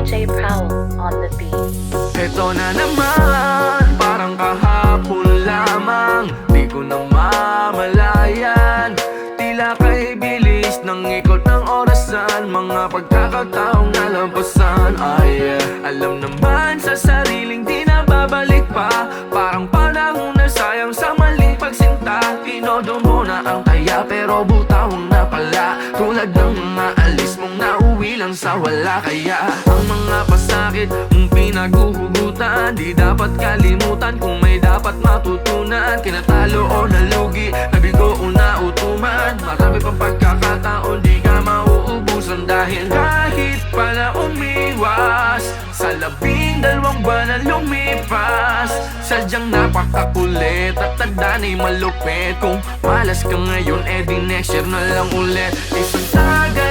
DJ Prowl on the beat. Eto na naman, parang kahapon lamang, di ko na mamalayan. Tila kay bilis ng ikot ng orasan, mga pagkakataong nalampasan. Ay, alam naman sa sariling di na babalik pa, parang panahon na sayang sa maling pagsinta. Inodo mo na ang taya pero butawang na pala, tulad ng mga alis mong nauwi lang sa wala. Kaya ang mga pasakit mong pinaguhugutan, di dapat kalimutan kung may dapat matutunan. Kinatalo o nalugi, nabigo o nautuman, marami pang pagkakataon di ka mauubusan. Dahil kahit pala umiwas sa 12 buwan na lumipas, sadyang napakakulit at tandaan ay malupit. Kung malas ka ngayon, edi next year na lang ulit. Isang taga